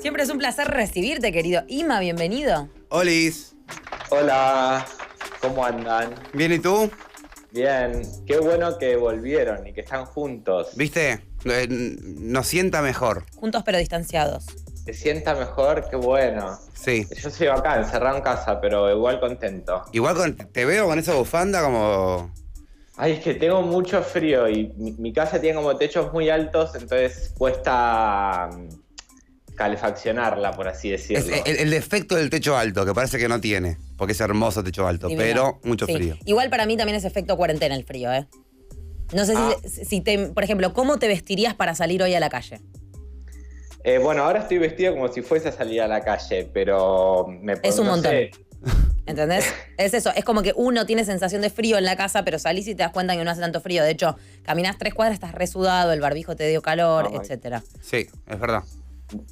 Siempre es un placer recibirte, querido Ima, bienvenido. Olis. Hola, ¿cómo andan? Bien, ¿y tú? Bien, qué bueno que volvieron y que están juntos. ¿Viste? Nos sienta mejor. Juntos pero distanciados. ¿Se sienta mejor? Qué bueno. Sí. Yo sigo acá, encerrado en casa, pero igual contento. Igual te veo con esa bufanda como... Ay, es que tengo mucho frío y mi casa tiene como techos muy altos, entonces cuesta calefaccionarla, por así decirlo. Es el defecto del techo alto, que parece que no tiene, porque es hermoso techo alto, Divino. pero mucho Sí. frío. Igual para mí también es efecto cuarentena el frío, ¿eh? No sé si por ejemplo, ¿cómo te vestirías para salir hoy a la calle? Bueno, ahora estoy vestido como si fuese a salir a la calle, pero Es un no montón. sé. ¿Entendés? Es eso, es como que uno tiene sensación de frío en la casa, pero salís y te das cuenta que no hace tanto frío. De hecho, caminás 3 cuadras, estás resudado, el barbijo te dio calor, Ay. etcétera. Sí, es verdad.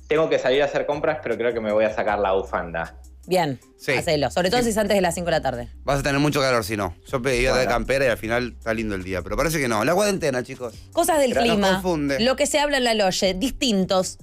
Tengo que salir a hacer compras, pero creo que me voy a sacar la bufanda. Bien, Sí. hacelo. Sobre todo Sí. si es antes de las 5 de la tarde. Vas a tener mucho calor si no. Yo pedí de Bueno. campera y al final está lindo el día, pero parece que no. La cuarentena, chicos. Cosas del Pero nos clima, confunde. lo que se habla en la loye, distintos,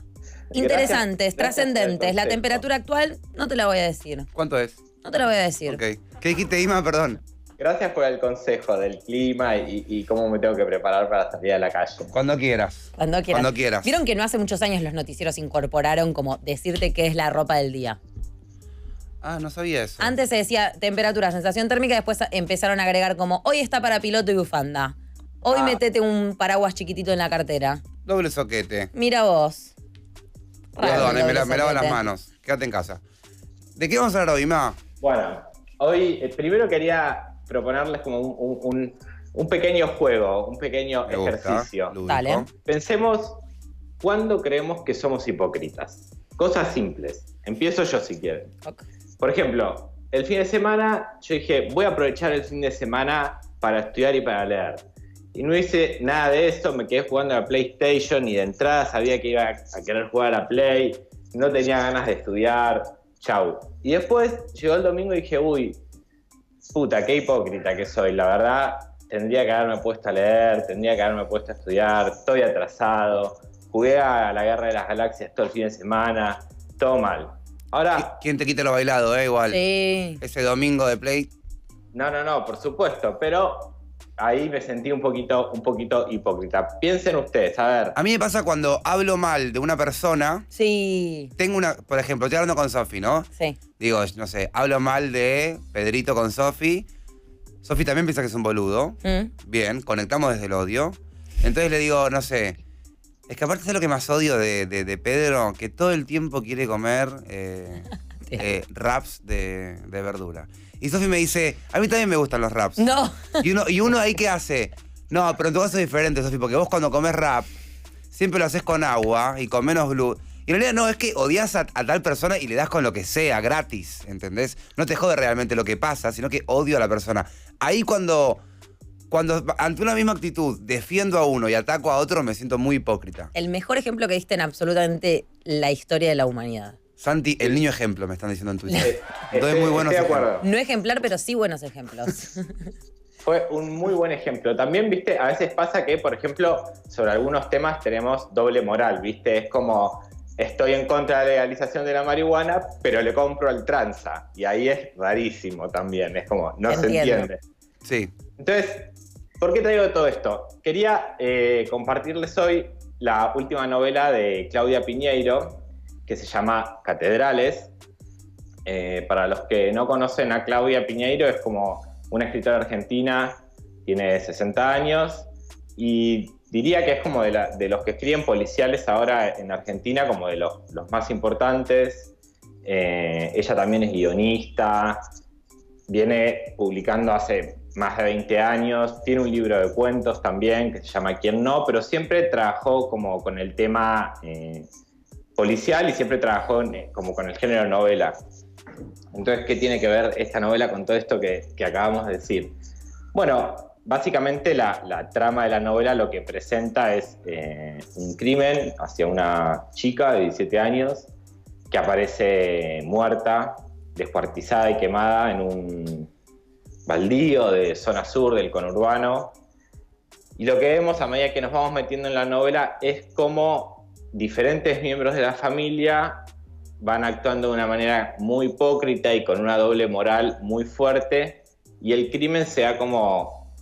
interesantes, Gracias por el trascendentes. La consejo. temperatura actual no te la voy a decir. ¿Cuánto es? No te la voy a decir. Ok. ¿Qué dijiste, Ima? Perdón. Gracias por el consejo del clima y cómo me tengo que preparar para salir a la calle. Cuando quieras. Cuando quieras. Cuando quieras. Vieron que no hace muchos años los noticieros incorporaron como decirte qué es la ropa del día. Ah, no sabía eso. Antes se decía temperatura, sensación térmica, después empezaron a agregar como hoy está para piloto y bufanda. Hoy metete un paraguas chiquitito en la cartera. Doble soquete. Mira vos. Raro Perdón, el me doble lavo las soquete. manos. Quédate en casa. ¿De qué vamos a hablar hoy, Ima? Bueno, hoy primero quería proponerles como un pequeño juego, un pequeño Me gusta. ejercicio. Lúdico. Dale. Pensemos cuándo creemos que somos hipócritas. Cosas simples. Empiezo yo si quieren. Ok. Por ejemplo, el fin de semana yo dije, voy a aprovechar el fin de semana para estudiar y para leer. Y no hice nada de eso, me quedé jugando a la PlayStation y de entrada sabía que iba a querer jugar a la Play, no tenía ganas de estudiar, chau. Y después llegó el domingo y dije, uy, puta, qué hipócrita que soy, la verdad, tendría que haberme puesto a leer, tendría que haberme puesto a estudiar, estoy atrasado, jugué a la Guerra de las Galaxias todo el fin de semana, todo mal. Ahora, ¿Quién te quita lo bailado, igual? Sí. Ese domingo de Play. no, por supuesto, pero ahí me sentí un poquito hipócrita. Piensen ustedes, a ver. A mí me pasa cuando hablo mal de una persona. Sí. Tengo una, por ejemplo, estoy hablando con Sofi, ¿no? Sí. Digo, no sé, hablo mal de Pedrito con Sofi. Sofi también piensa que es un boludo. Bien, conectamos desde el odio. Entonces le digo, no sé, es que aparte es lo que más odio de Pedro, que todo el tiempo quiere comer wraps de verdura. Y Sofi me dice, a mí también me gustan los wraps. No. Y uno ahí ¿qué hace? No, pero en tu caso es diferente, Sofi, porque vos cuando comes wrap, siempre lo haces con agua y con menos gluten. Y en realidad no, es que odias a tal persona y le das con lo que sea, gratis, ¿entendés? No te jode realmente lo que pasa, sino que odio a la persona. Ahí cuando ante una misma actitud defiendo a uno y ataco a otro, me siento muy hipócrita. El mejor ejemplo que diste en absolutamente la historia de la humanidad. Santi, el niño ejemplo, me están diciendo en Twitter. Estoy Doy muy buenos de acuerdo. ejemplos. No ejemplar, pero sí buenos ejemplos. Fue un muy buen ejemplo. También, viste, a veces pasa que, por ejemplo, sobre algunos temas tenemos doble moral, viste. Es como, estoy en contra de la legalización de la marihuana, pero le compro al tranza. Y ahí es rarísimo también. Es como, no se Entiendo. entiende. Sí. Entonces, ¿por qué traigo todo esto? Quería compartirles hoy la última novela de Claudia Piñeiro, que se llama Catedrales. Para los que no conocen a Claudia Piñeiro, es como una escritora argentina, tiene 60 años, y diría que es como de los que escriben policiales ahora en Argentina, como de los más importantes. Ella también es guionista, viene publicando hace más de 20 años, tiene un libro de cuentos también que se llama ¿Quién no?, pero siempre trabajó como con el tema policial y siempre trabajó como con el género novela. Entonces, ¿qué tiene que ver esta novela con todo esto que acabamos de decir? Bueno, básicamente la trama de la novela lo que presenta es un crimen hacia una chica de 17 años que aparece muerta, descuartizada y quemada en un baldío de zona sur del conurbano. Y lo que vemos a medida que nos vamos metiendo en la novela es cómo diferentes miembros de la familia van actuando de una manera muy hipócrita y con una doble moral muy fuerte, y el crimen se va como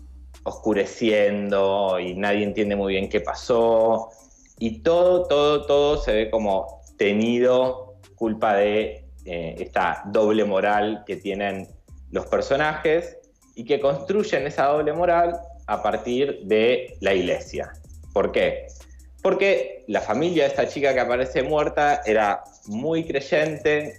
oscureciendo y nadie entiende muy bien qué pasó, y todo se ve como tenido culpa de esta doble moral que tienen los personajes y que construyen esa doble moral a partir de la iglesia. ¿Por qué? Porque la familia de esta chica que aparece muerta era muy creyente,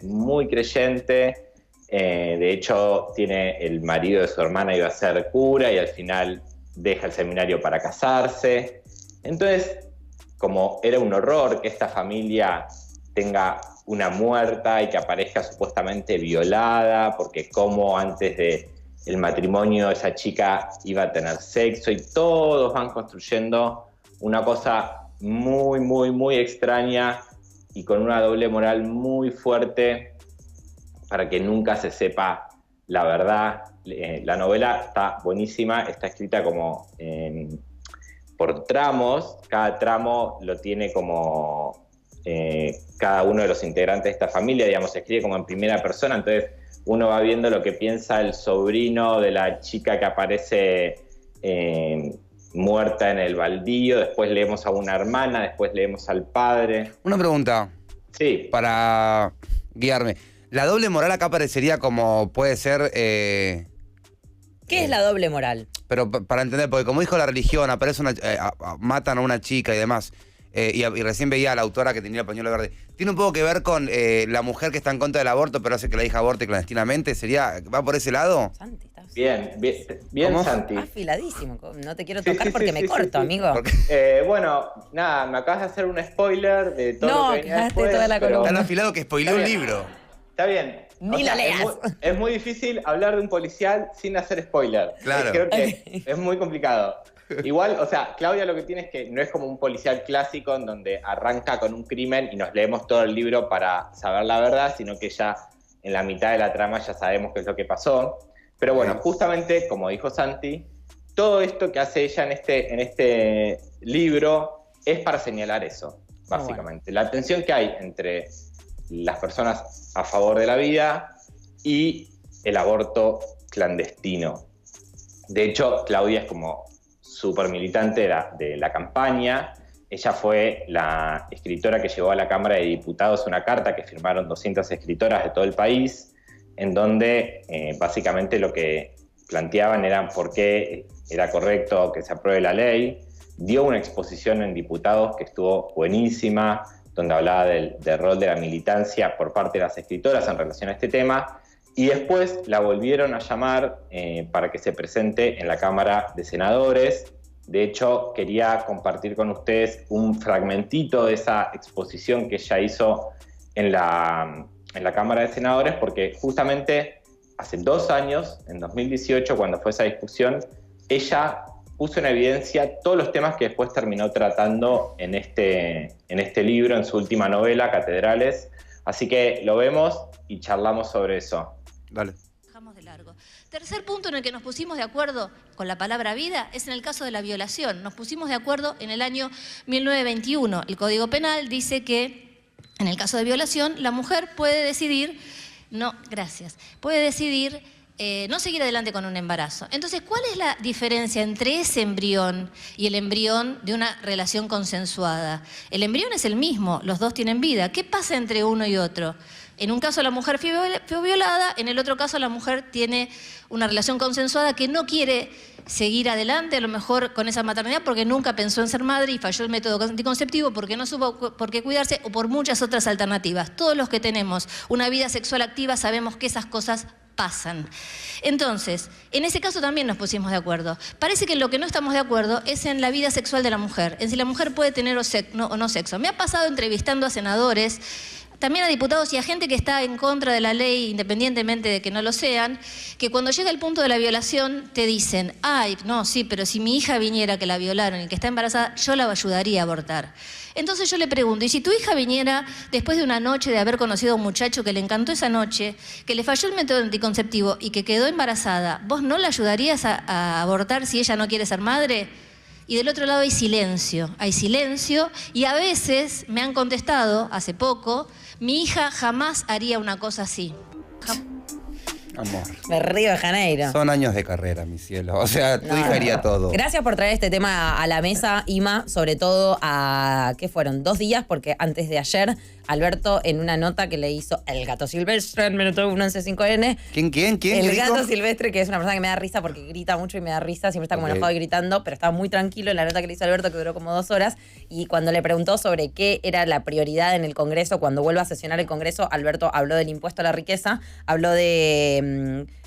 de hecho tiene el marido de su hermana, iba a ser cura y al final deja el seminario para casarse. Entonces, como era un horror que esta familia tenga una muerta y que aparezca supuestamente violada, porque como antes del matrimonio esa chica iba a tener sexo, y todos van construyendo una cosa muy extraña y con una doble moral muy fuerte para que nunca se sepa la verdad. La novela está buenísima, está escrita como por tramos, cada tramo lo tiene como cada uno de los integrantes de esta familia, digamos, se escribe como en primera persona, entonces uno va viendo lo que piensa el sobrino de la chica que aparece muerta en el baldío, después leemos a una hermana, después leemos al padre. Una pregunta. Sí. Para guiarme. La doble moral acá parecería como puede ser... ¿Qué es la doble moral? Pero para entender, porque como dijo la religión, aparece matan a una chica y demás, y recién veía a la autora que tenía el pañuelo verde. ¿Tiene un poco que ver con la mujer que está en contra del aborto, pero hace que la hija aborte clandestinamente? ¿Va por ese lado? Santi, estás... Bien Santi. Afiladísimo. No te quiero tocar porque me corto, amigo. Bueno, nada, me acabas de hacer un spoiler de todo lo que venía después. Toda la columna. Tan afilado que spoileó un libro. Está bien. Ni la leas. Es muy difícil hablar de un policial sin hacer spoiler. Claro. Creo que es muy complicado. Igual, o sea, Claudia lo que tiene es que no es como un policial clásico en donde arranca con un crimen y nos leemos todo el libro para saber la verdad, sino que ya en la mitad de la trama ya sabemos qué es lo que pasó. Pero bueno, justamente, como dijo Santi, todo esto que hace ella en este libro es para señalar eso, básicamente. La tensión que hay entre las personas a favor de la vida y el aborto clandestino. De hecho, Claudia es como súper militante de la campaña. Ella fue la escritora que llevó a la Cámara de Diputados una carta que firmaron 200 escritoras de todo el país, en donde básicamente lo que planteaban era por qué era correcto que se apruebe la ley. Dio una exposición en diputados que estuvo buenísima, donde hablaba del rol de la militancia por parte de las escritoras en relación a este tema, y después la volvieron a llamar para que se presente en la Cámara de Senadores. De hecho, quería compartir con ustedes un fragmentito de esa exposición que ella hizo en la Cámara de Senadores, porque justamente hace 2 años, en 2018, cuando fue esa discusión, ella puso en evidencia todos los temas que después terminó tratando en este libro, en su última novela, Catedrales. Así que lo vemos y charlamos sobre eso. Dale. Dejamos de largo. Tercer punto en el que nos pusimos de acuerdo con la palabra vida es en el caso de la violación. Nos pusimos de acuerdo en el año 1921. El Código Penal dice que en el caso de violación la mujer puede decidir, puede decidir no seguir adelante con un embarazo. Entonces, ¿cuál es la diferencia entre ese embrión y el embrión de una relación consensuada? El embrión es el mismo, los dos tienen vida. ¿Qué pasa entre uno y otro? En un caso la mujer fue violada, en el otro caso la mujer tiene una relación consensuada que no quiere seguir adelante, a lo mejor con esa maternidad porque nunca pensó en ser madre y falló el método anticonceptivo porque no supo por qué cuidarse o por muchas otras alternativas. Todos los que tenemos una vida sexual activa sabemos que esas cosas pasan. Entonces, en ese caso también nos pusimos de acuerdo. Parece que en lo que no estamos de acuerdo es en la vida sexual de la mujer, en si la mujer puede tener o no sexo. Me ha pasado entrevistando a senadores, también a diputados y a gente que está en contra de la ley, independientemente de que no lo sean, que cuando llega el punto de la violación te dicen, ay, no, sí, pero si mi hija viniera que la violaron y que está embarazada, yo la ayudaría a abortar. Entonces yo le pregunto, ¿y si tu hija viniera después de una noche de haber conocido a un muchacho que le encantó esa noche, que le falló el método anticonceptivo y que quedó embarazada, vos no la ayudarías a abortar si ella no quiere ser madre? y del otro lado hay silencio y a veces me han contestado, hace poco, mi hija jamás haría una cosa así. Amor. De Río de Janeiro. Son años de carrera, mi cielo. O sea, tu hija haría todo. Gracias por traer este tema a la mesa, Ima, sobre todo a, ¿qué fueron? 2 días, porque antes de ayer, Alberto, en una nota que le hizo El Gato Silvestre en Minuto 11.5N. ¿Quién? El Gato Silvestre, que es una persona que me da risa porque grita mucho y me da risa, siempre está como enojado y gritando, pero estaba muy tranquilo en la nota que le hizo Alberto, que duró como 2 horas, y cuando le preguntó sobre qué era la prioridad en el Congreso, cuando vuelva a sesionar el Congreso, Alberto habló del impuesto a la riqueza, habló de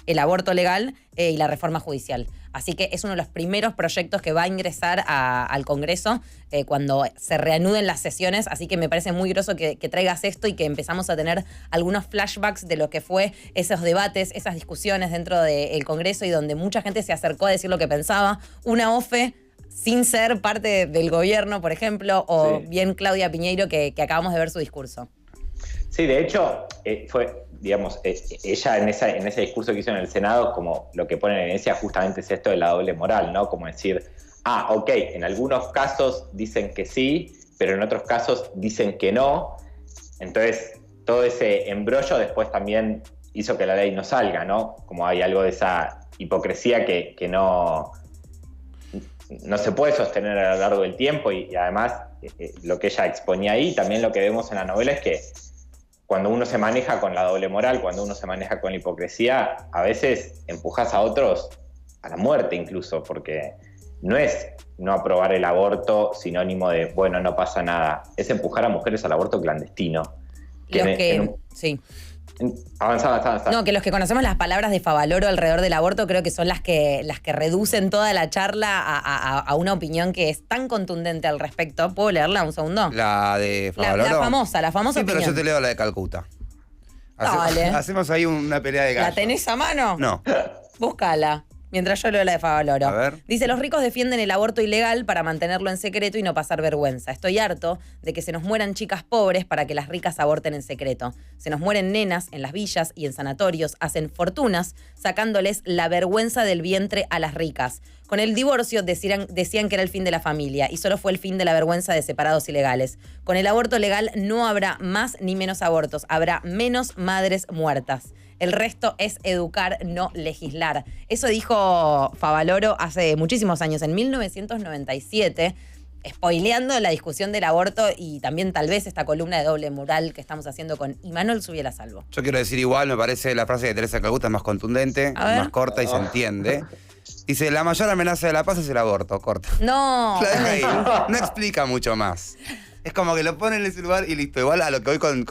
el aborto legal y la reforma judicial. Así que es uno de los primeros proyectos que va a ingresar al Congreso cuando se reanuden las sesiones. Así que me parece muy groso que traigas esto y que empezamos a tener algunos flashbacks de lo que fue esos debates, esas discusiones dentro del Congreso y donde mucha gente se acercó a decir lo que pensaba. Una OFE sin ser parte del gobierno, por ejemplo, o bien Claudia Piñeiro, que acabamos de ver su discurso. Sí, de hecho, fue, digamos, ella en ese discurso que hizo en el Senado, como lo que pone en evidencia justamente es esto de la doble moral, ¿no? Como decir, ok, en algunos casos dicen que sí, pero en otros casos dicen que no. Entonces, todo ese embrollo después también hizo que la ley no salga, ¿no? Como hay algo de esa hipocresía que no se puede sostener a lo largo del tiempo y además lo que ella exponía ahí, también lo que vemos en la novela es que cuando uno se maneja con la doble moral, cuando uno se maneja con la hipocresía, a veces empujas a otros a la muerte incluso, porque no es no aprobar el aborto sinónimo de, bueno, no pasa nada, es empujar a mujeres al aborto clandestino. Sí. Avanza. No, que los que conocemos las palabras de Favaloro alrededor del aborto creo que son las que reducen toda la charla a una opinión que es tan contundente al respecto. ¿Puedo leerla un segundo? La de Favaloro. La famosa sí, opinión. pero yo te leo la de Calcuta. Dale. Hacemos ahí una pelea de gallos. ¿La tenés a mano? No. Búscala. Mientras yo leo la de Favaloro. A ver. Dice, los ricos defienden el aborto ilegal para mantenerlo en secreto y no pasar vergüenza. Estoy harto de que se nos mueran chicas pobres para que las ricas aborten en secreto. Se nos mueren nenas en las villas y en sanatorios, hacen fortunas sacándoles la vergüenza del vientre a las ricas. Con el divorcio decían que era el fin de la familia y solo fue el fin de la vergüenza de separados ilegales. Con el aborto legal no habrá más ni menos abortos, habrá menos madres muertas. El resto es educar, no legislar. Eso dijo Favaloro hace muchísimos años, en 1997, spoileando la discusión del aborto y también tal vez esta columna de doble moral que estamos haciendo con Imanol Subiela Salvo. Yo quiero decir igual, me parece la frase de Teresa Calcuta es más contundente, más corta y se entiende. Dice, la mayor amenaza de la paz es el aborto, corta. No. La deja ahí, no explica mucho más. Es como que lo pone en ese lugar y listo. Igual a lo que hoy con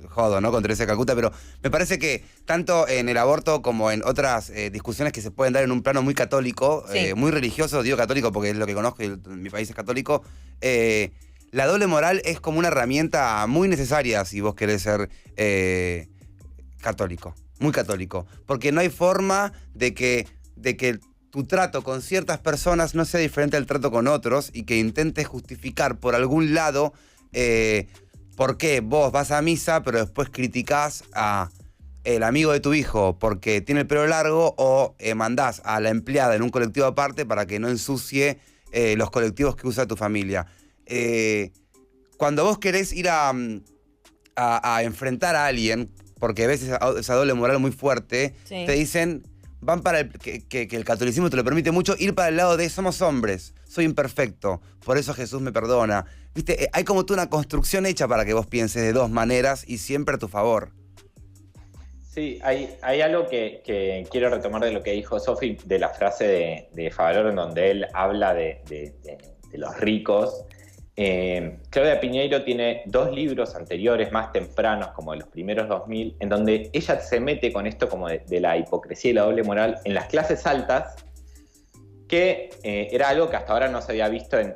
jodo, ¿no? Con Teresa Calcuta, pero me parece que tanto en el aborto como en otras discusiones que se pueden dar en un plano muy católico, muy religioso, digo católico porque es lo que conozco y mi país es católico, la doble moral es como una herramienta muy necesaria si vos querés ser católico, muy católico, porque no hay forma de que tu trato con ciertas personas no sea diferente al trato con otros y que intentes justificar por algún lado por qué vos vas a misa pero después criticás a el amigo de tu hijo porque tiene el pelo largo o mandás a la empleada en un colectivo aparte para que no ensucie los colectivos que usa tu familia. Cuando vos querés ir a enfrentar a alguien, porque ves esa doble moral muy fuerte, te dicen... Van para que el catolicismo te lo permite mucho, ir para el lado de somos hombres, soy imperfecto, por eso Jesús me perdona. ¿Viste? Hay como tú una construcción hecha para que vos pienses de dos maneras y siempre a tu favor. Sí, hay algo que quiero retomar de lo que dijo Sofi, de la frase de Favaloro, en donde él habla de los ricos. Claudia Piñeiro tiene 2 libros anteriores, más tempranos, como de los primeros 2000, en donde ella se mete con esto como de la hipocresía y la doble moral en las clases altas, que era algo que hasta ahora no se había visto en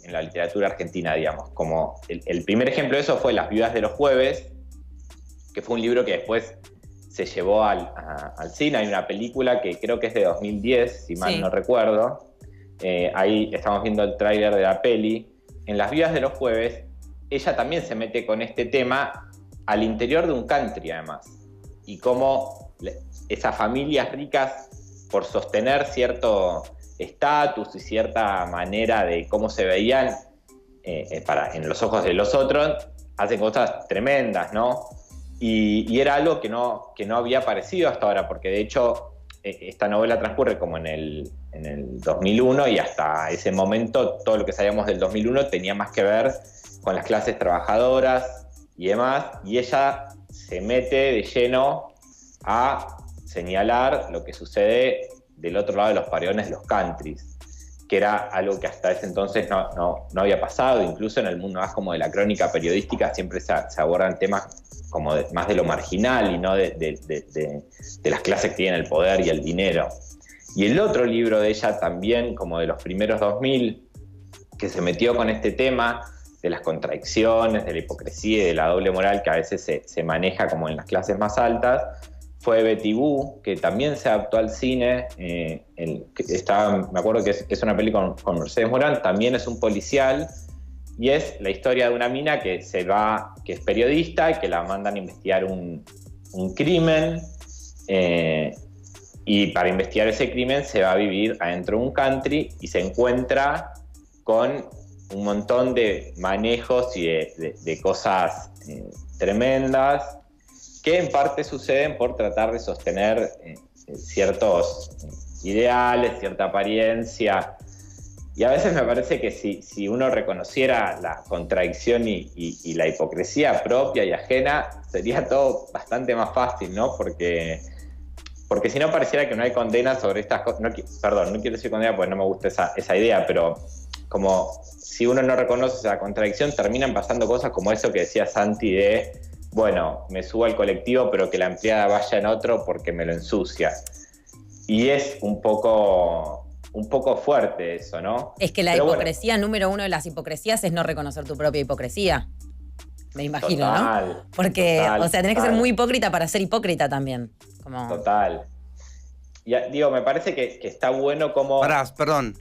la literatura argentina, digamos. Como el primer ejemplo de eso fue Las viudas de los jueves, que fue un libro que después se llevó al cine. Hay una película que creo que es de 2010, si mal no recuerdo. Ahí estamos viendo el tráiler de la peli. En Las viudas de los jueves, ella también se mete con este tema al interior de un country, además. Y cómo esas familias ricas, por sostener cierto estatus y cierta manera de cómo se veían en los ojos de los otros, hacen cosas tremendas, ¿no? Y era algo que no había aparecido hasta ahora, porque de hecho esta novela transcurre como en el 2001 y hasta ese momento todo lo que sabíamos del 2001 tenía más que ver con las clases trabajadoras y demás, y ella se mete de lleno a señalar lo que sucede del otro lado de los paredones de los countries, que era algo que hasta ese entonces no había pasado. Incluso en el mundo más como de la crónica periodística siempre se abordan temas como más de lo marginal y no de las clases que tienen el poder y el dinero. Y el otro libro de ella también, como de los primeros 2000, que se metió con este tema de las contradicciones, de la hipocresía y de la doble moral que a veces se maneja como en las clases más altas, fue Betty Boo, que también se adaptó al cine. Me acuerdo que es una peli con Mercedes Morán, también es un policial, y es la historia de una mina que es periodista y que la mandan a investigar un crimen, y para investigar ese crimen se va a vivir adentro de un country y se encuentra con un montón de manejos y de cosas tremendas, que en parte suceden por tratar de sostener ciertos ideales, cierta apariencia. Y a veces me parece que si uno reconociera la contradicción y la hipocresía propia y ajena, sería todo bastante más fácil, ¿no? Porque si no pareciera que no hay condena sobre estas cosas. No quiero decir condena porque no me gusta esa idea, pero como si uno no reconoce esa contradicción, terminan pasando cosas como eso que decía Santi de, bueno, me subo al colectivo pero que la empleada vaya en otro porque me lo ensucia. Y es un poco fuerte eso, ¿no? Es que la hipocresía, número uno de las hipocresías es no reconocer tu propia hipocresía. Me imagino, total, ¿no? Porque, total, o sea, tenés que ser muy hipócrita para ser hipócrita también. Como... Total. Y, me parece que está bueno como... Perdón.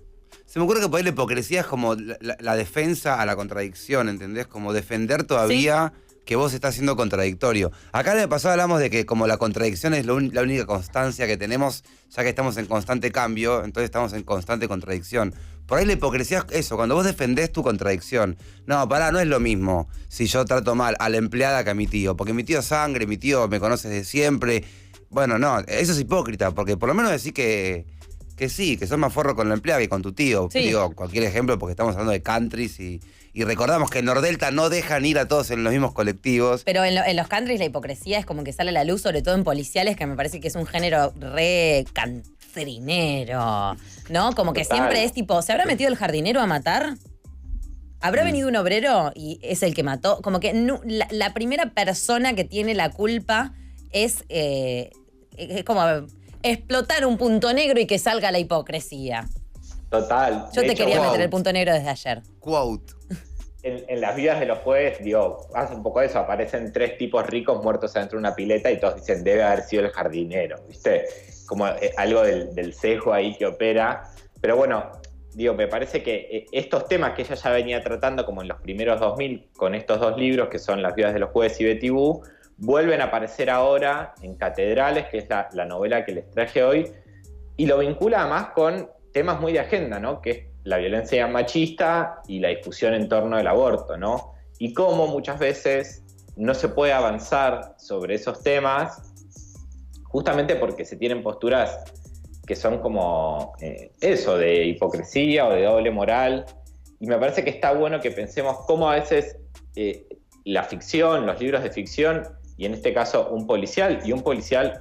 Se me ocurre que por ahí la hipocresía es como la defensa a la contradicción, ¿entendés? Como defender todavía que vos estás siendo contradictorio. Acá en el pasado hablamos de que como la contradicción es la única constancia que tenemos, ya que estamos en constante cambio, entonces estamos en constante contradicción. Por ahí la hipocresía es eso, cuando vos defendés tu contradicción. No, no es lo mismo si yo trato mal a la empleada que a mi tío, porque mi tío es sangre, mi tío me conoce desde siempre. Bueno, no, eso es hipócrita, porque por lo menos decís que sí, que sos más forro con la empleada que con tu tío. Sí. Digo, cualquier ejemplo, porque estamos hablando de countries y recordamos que en Nordelta no dejan ir a todos en los mismos colectivos. Pero en los countries la hipocresía es como que sale a la luz, sobre todo en policiales, que me parece que es un género re cantrinero, ¿no? Como que siempre es tipo, ¿se habrá metido el jardinero a matar? ¿Habrá venido un obrero y es el que mató? Como que la primera persona que tiene la culpa es como... explotar un punto negro y que salga la hipocresía. Total. Yo te quería meter el punto negro desde ayer. Quote. En las vidas de los jueves, hace un poco eso, aparecen 3 tipos ricos muertos adentro de una pileta y todos dicen, debe haber sido el jardinero, ¿viste? Como algo del sesgo ahí que opera. Pero bueno, me parece que estos temas que ella ya venía tratando como en los primeros 2000 con estos 2 libros, que son Las vidas de los jueves y Betty Boo, vuelven a aparecer ahora en Catedrales, que es la novela que les traje hoy, y lo vincula además con temas muy de agenda, ¿no? Que es la violencia machista y la discusión en torno al aborto, ¿no? Y cómo muchas veces no se puede avanzar sobre esos temas justamente porque se tienen posturas que son como eso, de hipocresía o de doble moral. Y me parece que está bueno que pensemos cómo a veces la ficción, los libros de ficción, y en este caso un policial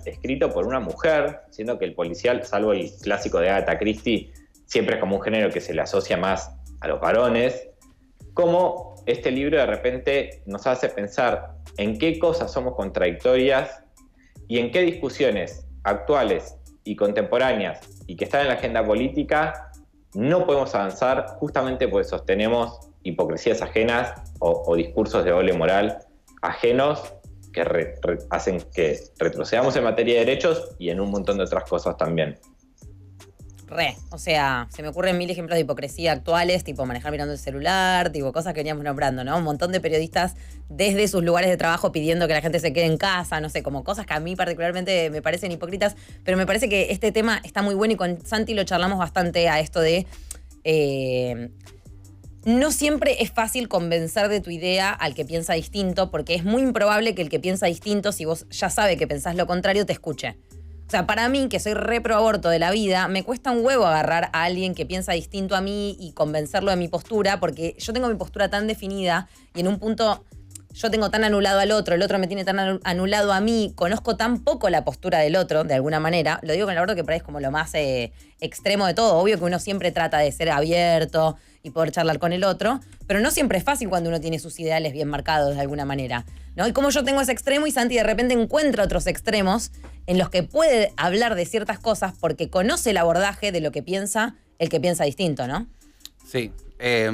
escrito por una mujer, siendo que el policial, salvo el clásico de Agatha Christie, siempre es como un género que se le asocia más a los varones, cómo este libro de repente nos hace pensar en qué cosas somos contradictorias y en qué discusiones actuales y contemporáneas y que están en la agenda política no podemos avanzar justamente porque sostenemos hipocresías ajenas o discursos de doble moral ajenos que hacen que retrocedamos en materia de derechos y en un montón de otras cosas también. O sea, se me ocurren mil ejemplos de hipocresía actuales, tipo manejar mirando el celular, tipo cosas que veníamos nombrando, ¿no? Un montón de periodistas desde sus lugares de trabajo pidiendo que la gente se quede en casa, no sé, como cosas que a mí particularmente me parecen hipócritas, pero me parece que este tema está muy bueno y con Santi lo charlamos bastante a esto de... no siempre es fácil convencer de tu idea al que piensa distinto, porque es muy improbable que el que piensa distinto, si vos ya sabe que pensás lo contrario, te escuche. O sea, para mí, que soy re pro aborto de la vida, me cuesta un huevo agarrar a alguien que piensa distinto a mí y convencerlo de mi postura, porque yo tengo mi postura tan definida y en un punto yo tengo tan anulado al otro, el otro me tiene tan anulado a mí, conozco tan poco la postura del otro, de alguna manera. Lo digo con el aborto que por ahí es como lo más extremo de todo. Obvio que uno siempre trata de ser abierto y poder charlar con el otro, pero no siempre es fácil cuando uno tiene sus ideales bien marcados de alguna manera, ¿no? Y como yo tengo ese extremo y Santi de repente encuentra otros extremos en los que puede hablar de ciertas cosas porque conoce el abordaje de lo que piensa el que piensa distinto, ¿no? Sí. Me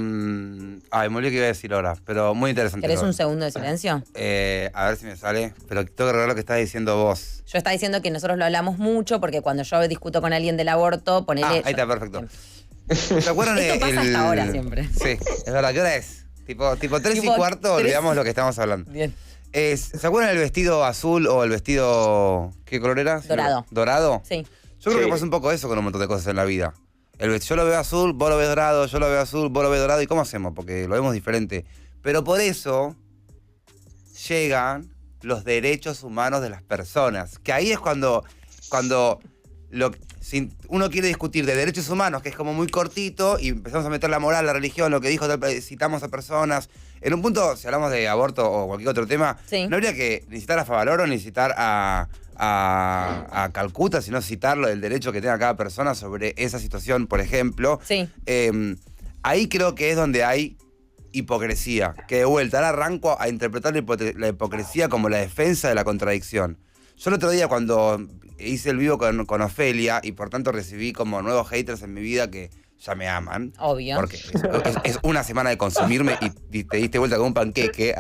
olvidé que iba a decir ahora, pero muy interesante. ¿Querés un segundo de silencio? A ver si me sale, pero tengo que recordar lo que estás diciendo vos. Yo estaba diciendo que nosotros lo hablamos mucho porque cuando yo discuto con alguien del aborto, ponele... Ahí está, perfecto. ¿Se acuerdan Esto pasa hasta ahora siempre. Sí, es verdad. ¿Qué hora es? Tipo 3:15, olvidamos lo que estamos hablando. Bien. ¿Se acuerdan el vestido azul o el vestido... ¿Qué color era? Dorado. ¿Dorado? Sí. Yo creo que pasa un poco eso con un montón de cosas en la vida. Yo lo veo azul, vos lo ves dorado, yo lo veo azul, vos lo ves dorado. ¿Y cómo hacemos? Porque lo vemos diferente. Pero por eso llegan los derechos humanos de las personas. Que ahí es cuando uno quiere discutir de derechos humanos, que es como muy cortito, y empezamos a meter la moral, la religión, lo que dijo, citamos a personas. En un punto, si hablamos de aborto o cualquier otro tema, sí, no habría que ni citar a Favaloro ni citar a Calcuta, sino citarlo del derecho que tenga cada persona sobre esa situación, por ejemplo. Sí. Ahí creo que es donde hay hipocresía. Que de vuelta, ahora arranco a interpretar la hipocresía como la defensa de la contradicción. Yo el otro día cuando hice el vivo con Ofelia y por tanto recibí como nuevos haters en mi vida que ya me aman. Obvio. Porque es una semana de consumirme y te diste vuelta como un panqueque.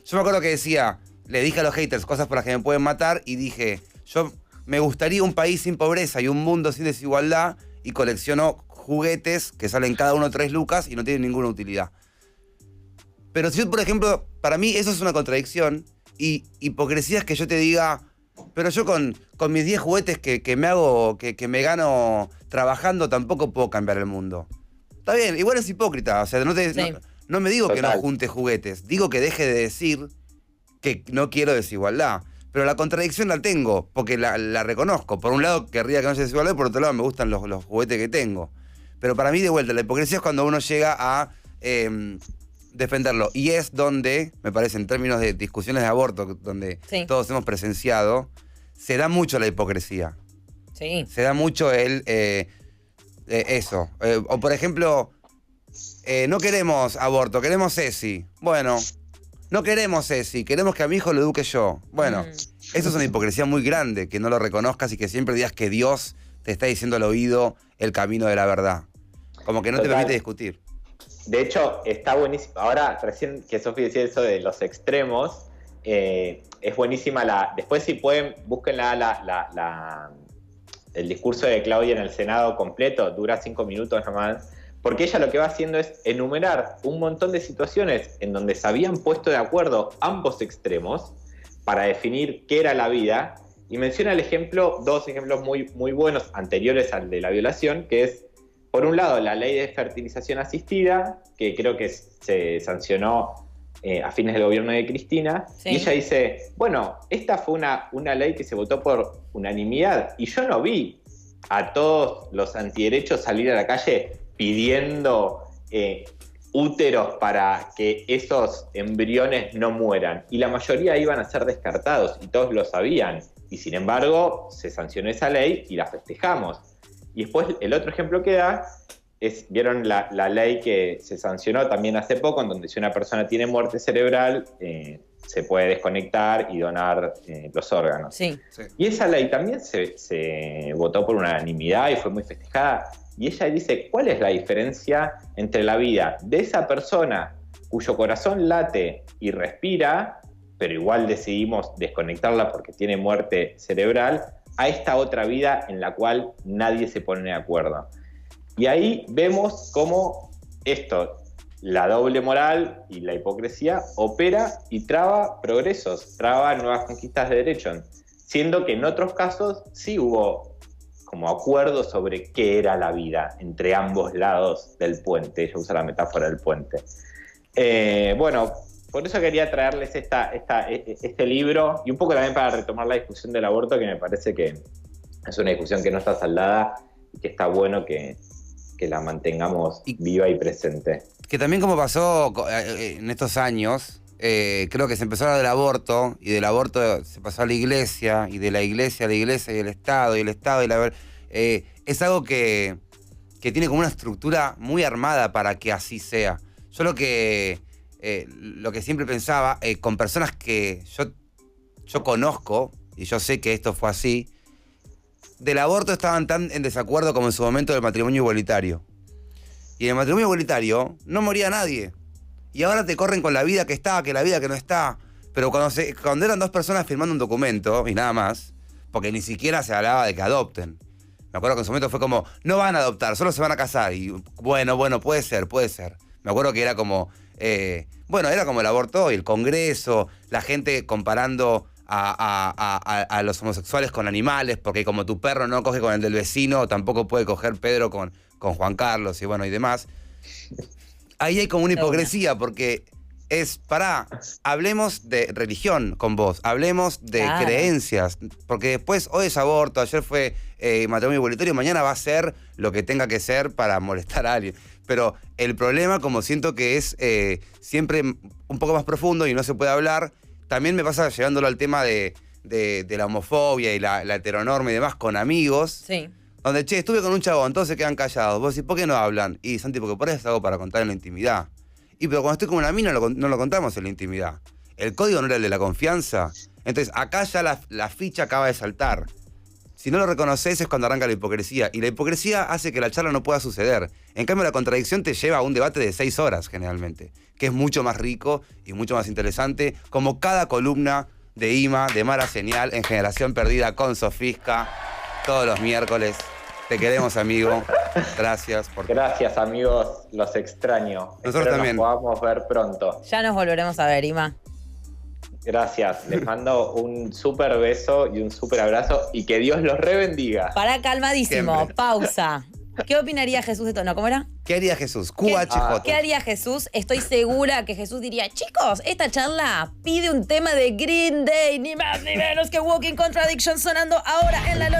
Yo me acuerdo que decía, le dije a los haters cosas por las que me pueden matar y dije, yo me gustaría un país sin pobreza y un mundo sin desigualdad y colecciono juguetes que salen cada uno 3 lucas y no tienen ninguna utilidad. Pero si yo, por ejemplo, para mí eso es una contradicción y hipocresía es que yo te diga, pero yo con mis 10 juguetes que me gano trabajando tampoco puedo cambiar el mundo. Está bien, igual es hipócrita, o sea, no me digo que no junte juguetes, digo que deje de decir que no quiero desigualdad. Pero la contradicción la tengo, porque la reconozco. Por un lado querría que no haya desigualdad, por otro lado me gustan los juguetes que tengo. Pero para mí, de vuelta, la hipocresía es cuando uno llega a defenderlo. Y es donde, me parece, en términos de discusiones de aborto, donde todos hemos presenciado, se da mucho la hipocresía. Sí. Se da mucho eso. O por ejemplo, no queremos aborto, queremos ESI. Bueno, no queremos ESI, queremos que a mi hijo lo eduque yo. Bueno, eso es una hipocresía muy grande, que no lo reconozcas y que siempre digas que Dios te está diciendo al oído el camino de la verdad. Como que no te permite discutir. De hecho, está buenísimo. Ahora, recién que Sofi decía eso de los extremos, es buenísima después si pueden, búsquenla el discurso de Claudia en el Senado completo, dura 5 minutos nomás, porque ella lo que va haciendo es enumerar un montón de situaciones en donde se habían puesto de acuerdo ambos extremos para definir qué era la vida, y menciona dos ejemplos muy, muy buenos anteriores al de la violación, que es, por un lado, la ley de fertilización asistida, que creo que se sancionó a fines del gobierno de Cristina, y ella dice, bueno, esta fue una ley que se votó por unanimidad, y yo no vi a todos los antiderechos salir a la calle pidiendo úteros para que esos embriones no mueran, y la mayoría iban a ser descartados, y todos lo sabían, y sin embargo se sancionó esa ley y la festejamos. Y después el otro ejemplo que da es, ¿vieron la ley que se sancionó también hace poco, en donde si una persona tiene muerte cerebral, se puede desconectar y donar los órganos? Sí. Y esa ley también se votó por unanimidad y fue muy festejada. Y ella dice, ¿cuál es la diferencia entre la vida de esa persona cuyo corazón late y respira, pero igual decidimos desconectarla porque tiene muerte cerebral, a esta otra vida en la cual nadie se pone de acuerdo. Y ahí vemos cómo esto, la doble moral y la hipocresía, opera y traba progresos, traba nuevas conquistas de derechos, siendo que en otros casos sí hubo como acuerdo sobre qué era la vida entre ambos lados del puente. Ella usa la metáfora del puente. Bueno, por eso quería traerles este libro, y un poco también para retomar la discusión del aborto, que me parece que es una discusión que no está saldada y que está bueno que la mantengamos viva y presente. Que también como pasó en estos años, creo que se empezó a hablar del aborto, y del aborto se pasó a la iglesia, y de la iglesia a la iglesia, y el Estado, y el Estado, y la... es algo que tiene como una estructura muy armada para que así sea. Yo lo que siempre pensaba, con personas que yo conozco, y yo sé que esto fue así, del aborto estaban tan en desacuerdo como en su momento del matrimonio igualitario. Y en el matrimonio igualitario no moría nadie. Y ahora te corren con la vida que está, que la vida que no está. Pero cuando eran dos personas firmando un documento y nada más, porque ni siquiera se hablaba de que adopten. Me acuerdo que en su momento fue como, no van a adoptar, solo se van a casar. Y bueno, puede ser. Me acuerdo que era como, era como el aborto y el Congreso, la gente comparando a los homosexuales con animales, porque como tu perro no coge con el del vecino, tampoco puede coger Pedro con Juan Carlos y demás. Ahí hay como una hipocresía, porque hablemos de religión con vos, hablemos de creencias, porque después hoy es aborto, ayer fue matrimonio igualitario, mañana va a ser lo que tenga que ser para molestar a alguien. Pero el problema, como siento que es siempre un poco más profundo y no se puede hablar, también me pasa llevándolo al tema de la homofobia y la heteronorma y demás con amigos. Sí. Donde, estuve con un chabón, todos se quedan callados. Vos decís, ¿por qué no hablan? Y Santi, porque por eso es algo para contar en la intimidad. Pero cuando estoy con una mina no lo contamos en la intimidad. El código no era el de la confianza. Entonces, acá ya la ficha acaba de saltar. Si no lo reconoces es cuando arranca la hipocresía. Y la hipocresía hace que la charla no pueda suceder. En cambio, la contradicción te lleva a un debate de 6 horas, generalmente. Que es mucho más rico y mucho más interesante. Como cada columna de Ima, de Mala Señal, en Generación Perdida con Sofisca. Todos los miércoles. Te queremos, amigo. Gracias. Gracias, amigos. Los extraño. Nosotros Espero también. Nos podamos ver pronto. Ya nos volveremos a ver, Ima. Gracias. Les mando un súper beso y un súper abrazo. Y que Dios los rebendiga. Para calmadísimo. Siempre. Pausa. ¿Qué opinaría Jesús de todo? ¿No? ¿Cómo era? ¿Qué haría Jesús? QHJ. ¿Qué haría Jesús? Estoy segura que Jesús diría, chicos, esta charla pide un tema de Green Day, ni más ni menos que Walking Contradiction sonando ahora en la noche.